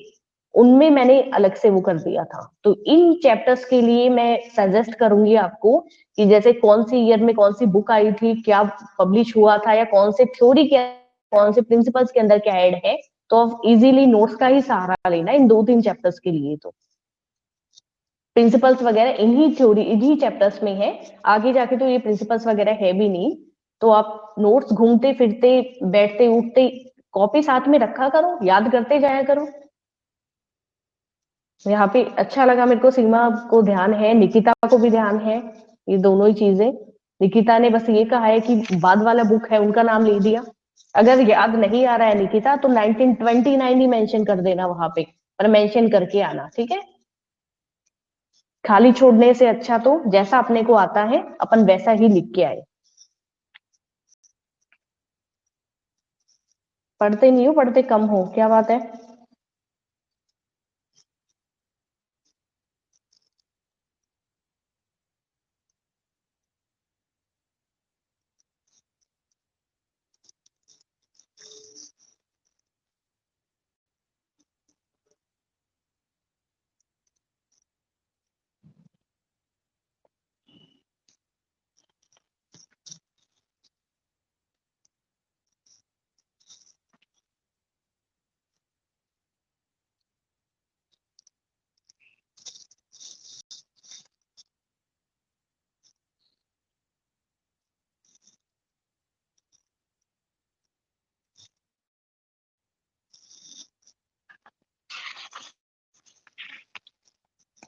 उनमें मैंने अलग से वो कर दिया था। तो इन चैप्टर्स के लिए मैं सजेस्ट करूंगी आपको कि जैसे कौन सी ईयर में कौन सी बुक आई थी, क्या पब्लिश हुआ था, या कौन से थ्योरी क्या, कौन से प्रिंसिपल्स के अंदर क्या ऐड है, तो आप इजीली नोट्स का ही सहारा लेना इन दो तीन चैप्टर्स के लिए। तो प्रिंसिपल्स वगैरह इन्हीं थ्योरी इन्हीं चैप्टर्स में है, आगे जाके तो ये प्रिंसिपल्स वगैरह है भी नहीं। तो आप नोट्स घूमते फिरते बैठते उठते कॉपी साथ में रखा करो, याद करते जाया करो। यहाँ पे अच्छा लगा मेरे को, सीमा को ध्यान है, निकिता को भी ध्यान है, ये दोनों ही चीजें। निकिता ने बस ये कहा है कि बाद वाला बुक है उनका नाम ले दिया। अगर याद नहीं आ रहा है निकिता, तो 1929 ही मेंशन कर देना वहां पे, पर मेंशन करके आना, ठीक है। खाली छोड़ने से अच्छा तो जैसा अपने को आता है अपन वैसा ही लिख के आए। पढ़ते नहीं हो, पढ़ते कम हो, क्या बात है?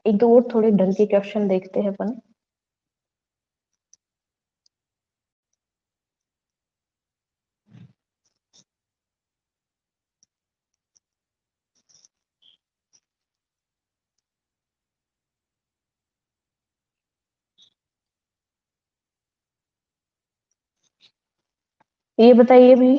एक दो और थोड़े ढंग के क्वेश्चन देखते हैं अपन। ये बताइए भी।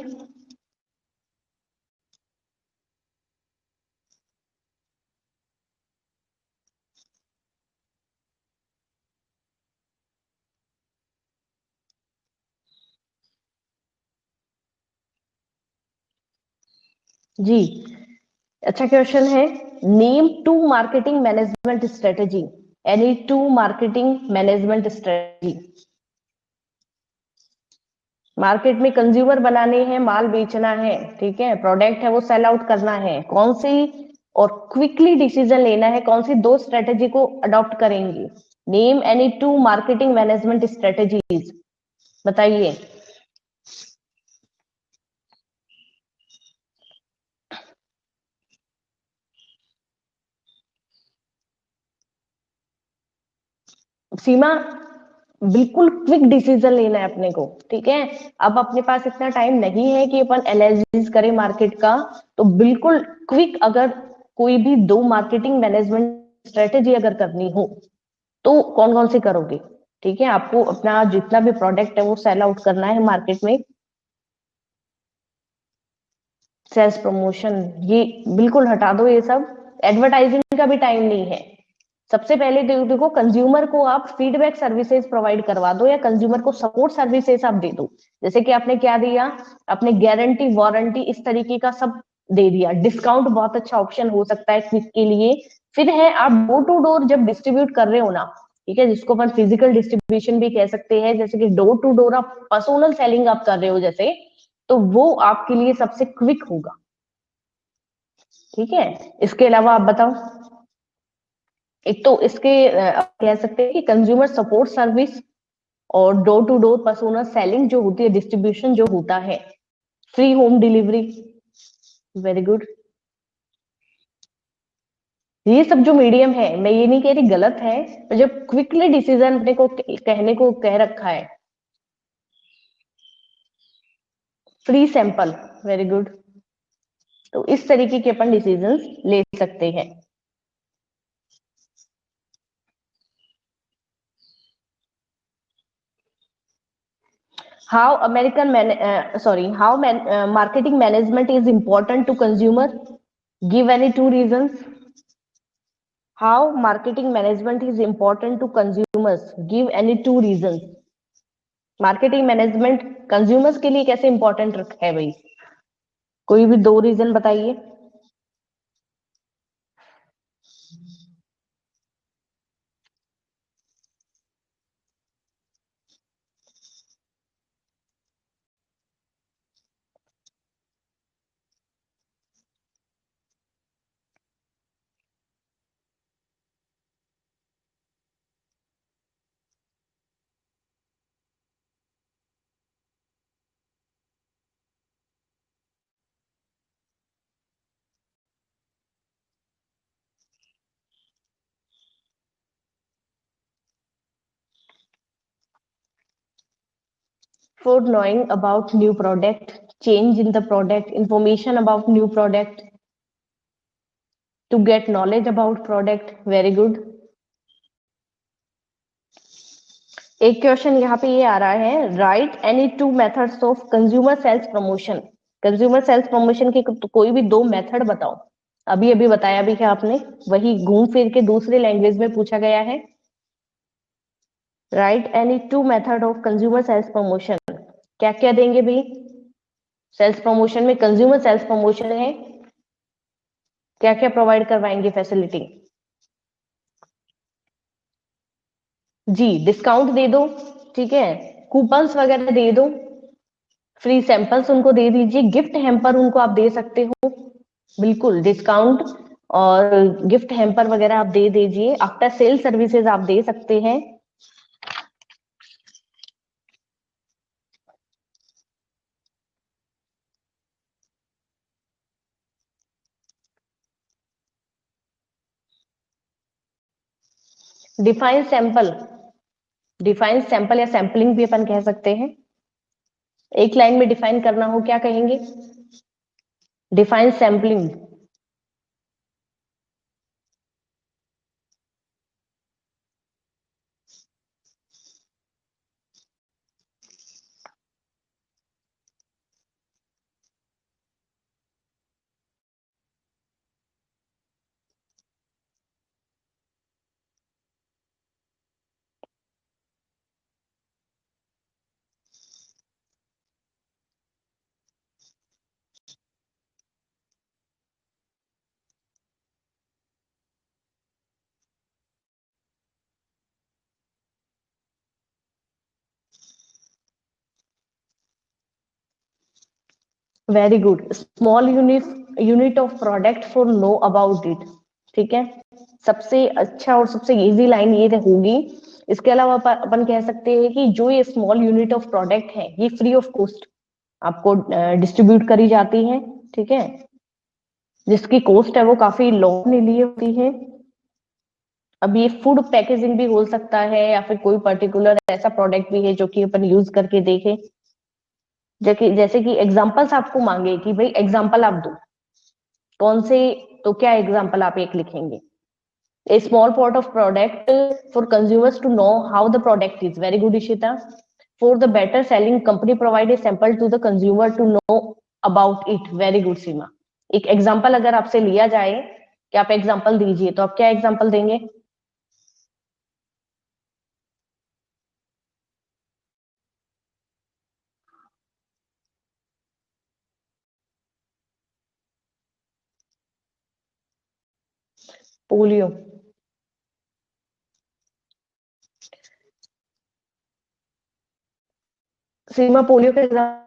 जी, अच्छा क्वेश्चन है। Name two marketing management strategy, any two marketing management strategy. Market में कंज्यूमर बनाने हैं, माल बेचना है, ठीक है, प्रोडक्ट है वो सेल आउट करना है, कौन सी, और क्विकली डिसीजन लेना है, कौन सी दो स्ट्रेटेजी को अडॉप्ट करेंगे? Name any two marketing management strategies, बताइए। सीमा, बिल्कुल क्विक डिसीजन लेना है अपने को, ठीक है। अब अपने पास इतना टाइम नहीं है कि अपन एनालिसिस करें मार्केट का, तो बिल्कुल क्विक, अगर कोई भी दो मार्केटिंग मैनेजमेंट स्ट्रेटेजी अगर करनी हो तो कौन कौन सी करोगे? ठीक है, आपको अपना जितना भी प्रोडक्ट है वो सेल आउट करना है मार्केट में। सेल्स प्रमोशन, ये बिल्कुल हटा दो, ये सब एडवर्टाइजिंग का भी टाइम नहीं है। सबसे पहले देखो, कंज्यूमर को आप फीडबैक सर्विसेज प्रोवाइड करवा दो, या कंज्यूमर को सपोर्ट सर्विसेज आप दे दो। जैसे कि आपने क्या दिया, आपने गारंटी वारंटी इस तरीके का सब दे दिया। डिस्काउंट बहुत अच्छा ऑप्शन हो सकता है क्विक के लिए। फिर है आप डोर टू डोर जब डिस्ट्रीब्यूट कर रहे हो ना, ठीक है, जिसको अपन फिजिकल डिस्ट्रीब्यूशन भी कह सकते हैं, जैसे कि डोर टू डोर आप पर्सनल सेलिंग आप कर रहे हो जैसे, तो वो आपके लिए सबसे क्विक होगा। ठीक है, इसके अलावा आप बताओ। एक तो इसके कह सकते हैं कि कंज्यूमर सपोर्ट सर्विस और door to door personal selling जो होती है, डिस्ट्रीब्यूशन जो होता है, free home delivery, very good. ये सब जो मीडियम है, मैं ये नहीं कह रही गलत है, पर जब क्विकली डिसीजन अपने को कहने को कह रखा है। Free sample, very good. तो इस तरीके के अपन डिसीजंस ले सकते हैं। How how marketing management is important to consumer, give any two reasons. How marketing management is important to consumers, give any two reasons. Marketing management consumers के लिए कैसे इंपॉर्टेंट है भाई, कोई भी दो रीजन बताइए। For knowing about new product, change in the product, information about new product, to get knowledge about product, very good। एक क्वेश्चन यहाँ पे ये आ रहा है, right any two methods of consumer sales promotion. Consumer sales promotion के तो कोई भी दो मेथड बताओ। अभी अभी बताया भी क्या आपने, वही घूम फिर के दूसरे लैंग्वेज में पूछा गया है। Right any two method of consumer sales promotion, क्या क्या देंगे भाई। सेल्स प्रमोशन में, कंज्यूमर सेल्स प्रमोशन है, क्या क्या प्रोवाइड करवाएंगे फैसिलिटी। जी, डिस्काउंट दे दो, ठीक है, कूपन्स वगैरह दे दो, फ्री सैंपल्स उनको दे दीजिए, गिफ्ट हैम्पर उनको आप दे सकते हो, बिल्कुल डिस्काउंट और गिफ्ट हैम्पर वगैरह आप दे दीजिए। आफ्टर सेल सर्विसेज आप दे सकते हैं। डिफाइन सैंपल, डिफाइन सैंपल या सैंपलिंग भी अपन कह सकते हैं। एक लाइन में डिफाइन करना हो क्या कहेंगे, define sampling. Very good. Small unit of product for no about it, ठीक है, सबसे अच्छा और सबसे इजी लाइन ये होगी। इसके अलावा अपन कह सकते हैं कि जो ये स्मॉल यूनिट ऑफ प्रोडक्ट है, ये फ्री ऑफ कॉस्ट आपको डिस्ट्रीब्यूट करी जाती है, ठीक है, जिसकी कॉस्ट है वो काफी लो ने लिए होती है। अब ये फूड पैकेजिंग भी हो सकता है, या फिर कोई पर्टिकुलर ऐसा प्रोडक्ट भी है जो कि अपन यूज करके देखें। जैसे कि एग्जांपल्स आपको मांगे कि भाई एग्जांपल आप दो, कौन से, तो क्या एग्जांपल आप एक लिखेंगे। A small pot of product for consumers to know how the product is, very good Ishita. For the better selling company provide a sample to the consumer to know about it, very good Seema. एक example अगर आपसे लिया जाए कि आप example दीजिए, तो आप क्या एग्जाम्पल देंगे। पोलियो। सीमा पोलियो के एग्जाम।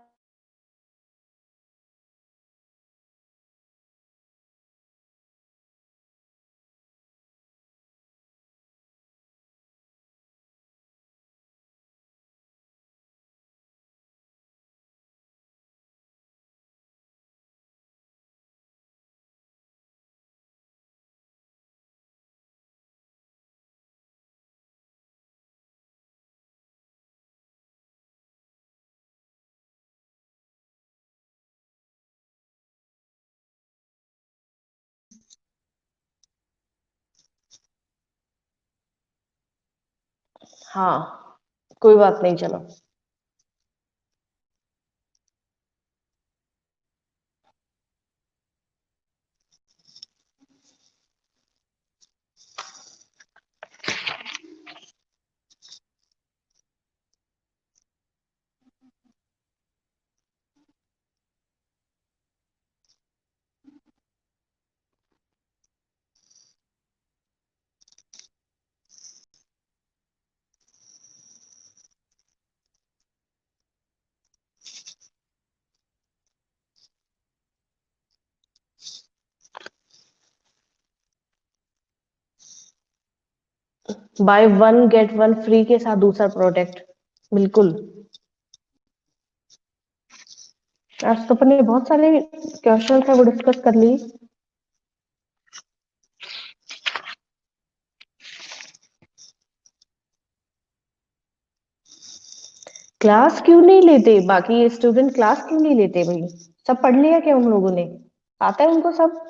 हाँ, कोई बात नहीं, चलो। By one get one free के साथ दूसरा प्रोडक्ट। बिल्कुल। आज तो अपन ने बहुत सारे क्वेश्चन है वो डिस्कस कर ली। क्लास क्यों नहीं लेते बाकी स्टूडेंट, क्लास क्यों नहीं लेते भाई? सब पढ़ लिया क्या उन लोगों ने? आता है उनको सब?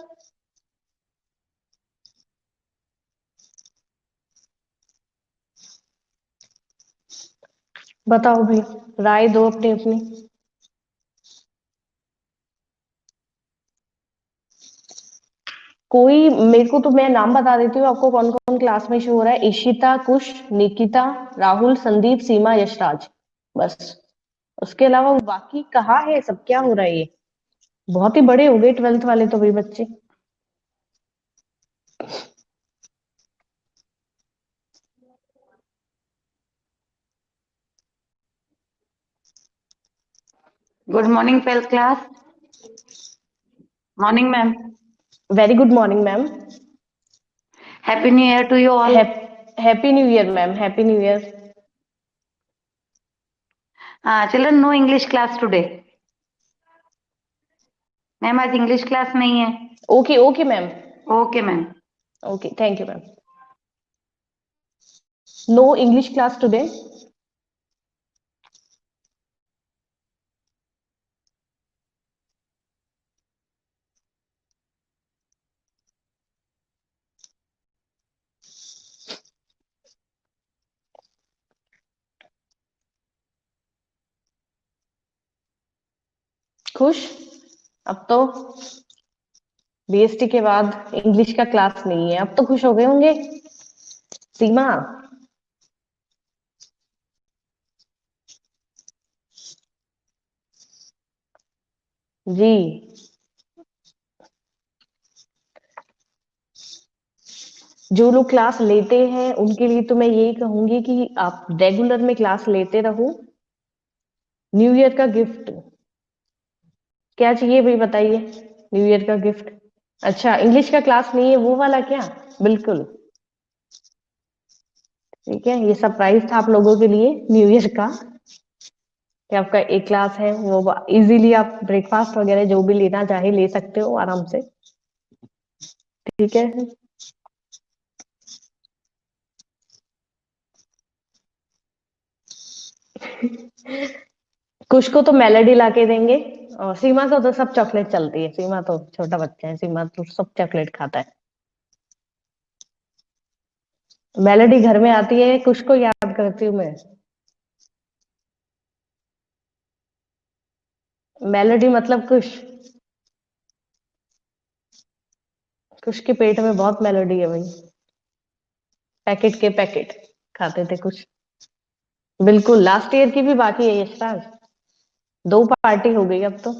बताओ भाई, राय दो अपनी अपनी। कोई मेरे को तो, मैं नाम बता देती हूँ आपको कौन कौन क्लास में शो हो रहा है। इशिता, कुश, निकिता, राहुल, संदीप, सीमा, यशराज। बस। उसके अलावा बाकी कहाँ है सब? क्या हो रहा है ये? बहुत ही बड़े हो गए 12th वाले तो भाई बच्चे। Good morning, 12th class. Morning, ma'am. Very good morning ma'am. Happy New Year to you all. Happy new year ma'am, happy new year. Children, no English class today. Ma'am आज इंग्लिश क्लास नहीं है। Okay okay ma'am. Okay ma'am. Okay, thank you ma'am. No English class today. खुश? अब तो BST के बाद English का class नहीं है, अब तो खुश हो गए होंगे। सीमा जी, जो लोग क्लास लेते हैं उनके लिए तो मैं यही कहूंगी कि आप रेगुलर में क्लास लेते रहो। न्यू ईयर का गिफ्ट क्या चाहिए भाई बताइए? न्यू ईयर का गिफ्ट? अच्छा, इंग्लिश का क्लास नहीं है वो वाला क्या? बिल्कुल। ठीक है, ये सरप्राइज था आप लोगों के लिए न्यू ईयर का, कि आपका एक क्लास है वो इजीली आप ब्रेकफास्ट वगैरह जो भी लेना चाहे ले सकते हो आराम से। ठीक है। कुछ को तो मेलेडी ला के देंगे, और सीमा को तो सब चॉकलेट चलती है। सीमा तो छोटा बच्चा है, सीमा तो सब चॉकलेट खाता है। मेलेडी घर में आती है, कुछ को याद करती हूँ मैं। मेलेडी मतलब कुछ। कुछ के पेट में बहुत मेलोडी है भाई। पैकेट के पैकेट खाते थे कुछ। बिल्कुल, लास्ट ईयर की भी बाकी है यशराज। 2 पार्टी हो गई अब तो।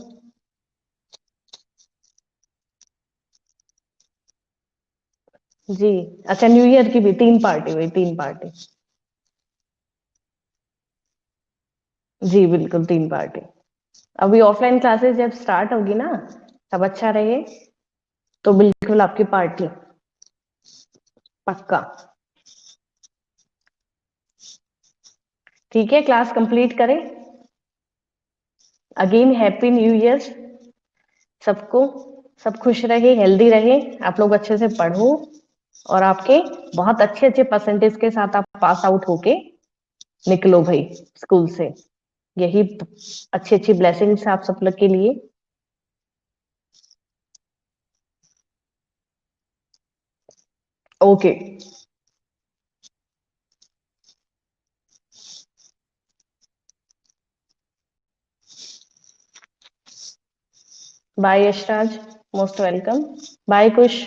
जी। अच्छा, न्यू ईयर की भी 3 पार्टी हुई, 3 पार्टी। जी, बिल्कुल 3 पार्टी। अभी ऑफलाइन क्लासेस जब स्टार्ट होगी ना, तब अच्छा रहे, तो बिल्कुल आपकी पार्टी, पक्का। ठीक है, क्लास कंप्लीट करें। अगेन हैप्पी न्यू ईयर सबको। सब खुश रहे, हेल्दी रहे, आप लोग अच्छे से पढ़ो और आपके बहुत अच्छे अच्छे परसेंटेज के साथ आप पास आउट होके निकलो भाई स्कूल से। यही अच्छी अच्छी ब्लेसिंग्स आप सब लोग के लिए। Okay, bye Yashraj, most welcome. Bye Kush,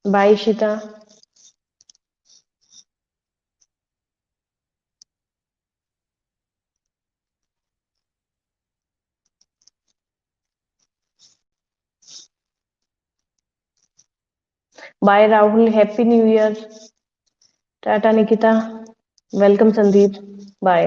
bye Ishita. Bye Rahul, happy new year. Tata Nikita, welcome Sandeep, bye.